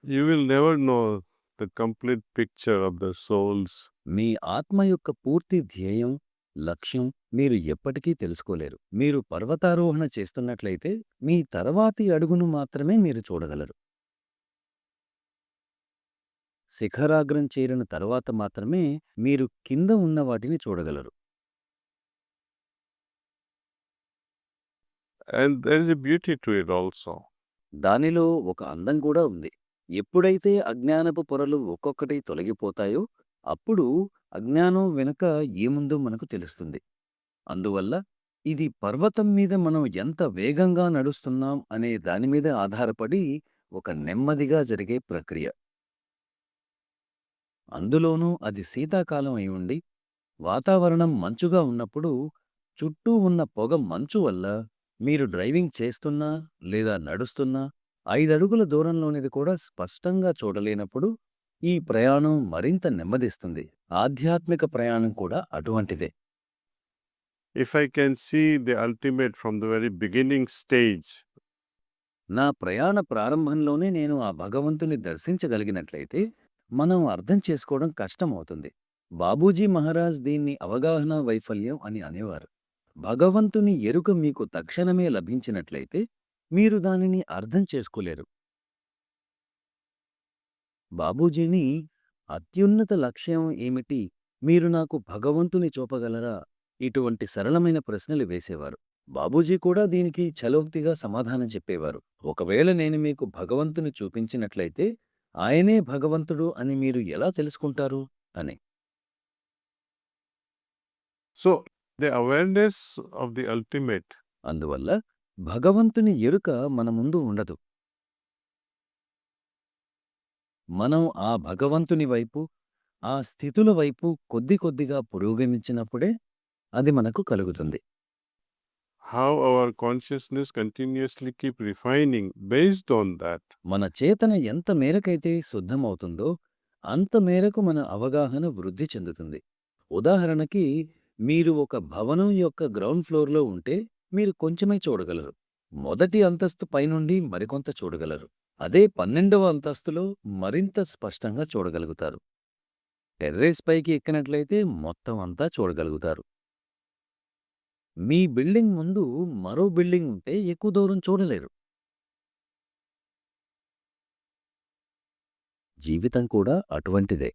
You will never know the complete picture of the souls. మీ ఆత్మ యొక్క పూర్తి ధ్యేయం, లక్ష్యం మీరు ఎప్పటికీ తెలుసుకోలేరు. మీరు పర్వతారోహణ చేస్తున్నట్లయితే మీ తర్వాతి అడుగును మాత్రమే మీరు చూడగలరు. శిఖరాగ్రం చేరిన తరువాత మాత్రమే మీరు కింద ఉన్న వాటిని చూడగలరు. And there is a beauty to it also. దానిలో ఒక అందం కూడా ఉంది. ఎప్పుడైతే అజ్ఞానపు పొరలు ఒక్కొక్కటి తొలగిపోతాయో అప్పుడు అజ్ఞానం వెనుక ఏముందో మనకు తెలుస్తుంది. అందువల్ల ఇది పర్వతం మీద మనం ఎంత వేగంగా నడుస్తున్నాం అనే దాని మీద ఆధారపడి ఒక నెమ్మదిగా జరిగే ప్రక్రియ. అందులోనూ అది శీతాకాలం అయి ఉండి వాతావరణం మంచుగా ఉన్నప్పుడు చుట్టూ ఉన్న పొగ మంచు వల్ల మీరు డ్రైవింగ్ చేస్తున్నా లేదా నడుస్తున్నా 5 అడుగుల దూరంలోనిది కూడా స్పష్టంగా చూడలేనప్పుడు ఈ ప్రయాణం మరింత నెమ్మదిస్తుంది. ఆధ్యాత్మిక ప్రయాణం కూడా అటువంటిదే. If I can see the ultimate from the very beginning stage, నా ప్రయాణ ప్రారంభంలోనే నేను ఆ భగవంతుని దర్శించగలిగినట్లయితే మనం అర్థం చేసుకోవడం కష్టమవుతుంది. బాబూజీ మహారాజ్ దీన్ని అవగాహన వైఫల్యం అని అనేవారు. భగవంతుని ఎరుక మీకు తక్షణమే లభించినట్లయితే మీరు దానిని అర్థం చేసుకోలేరు. బాబూజీని అత్యున్నత లక్ష్యం ఏమిటి, మీరు నాకు భగవంతుని చూపగలరా, ఇటువంటి సరళమైన ప్రశ్నలు వేసేవారు. బాబూజీ కూడా దీనికి ఛలోక్తిగా సమాధానం చెప్పేవారు. ఒకవేళ నేను మీకు భగవంతుని చూపించినట్లయితే ఆయనే భగవంతుడు అని మీరు ఎలా తెలుసుకుంటారు అని. so the awareness of the ultimate అందువల్ల భగవంతుని ఎరుక మన ముందు ఉండదు. మనం ఆ భగవంతుని వైపు, ఆ స్థితుల వైపు కొద్ది కొద్దిగా పురోగమించినప్పుడే అది మనకు కలుగుతుంది. how our consciousness continuously keep refining based on that. మన చేతన ఎంత మేరకైతే శుద్ధమవుతుందో అంత మేరకు మన అవగాహన వృద్ధి చెందుతుంది. ఉదాహరణకి మీరు ఒక భవనం యొక్క గ్రౌండ్ ఫ్లోర్లో ఉంటే మీరు కొంచెమే చూడగలరు. మొదటి అంతస్తు పైనుండి మరికొంత చూడగలరు. అదే 12వ అంతస్తులో మరింత స్పష్టంగా చూడగలుగుతారు. టెర్రేస్ పైకి ఎక్కినట్లయితే మొత్తం అంతా చూడగలుగుతారు. మీ బిల్డింగ్ ముందు మరో బిల్డింగ్ ఉంటే ఎక్కువ దూరం చూడలేరు. జీవితం కూడా అటువంటిదే.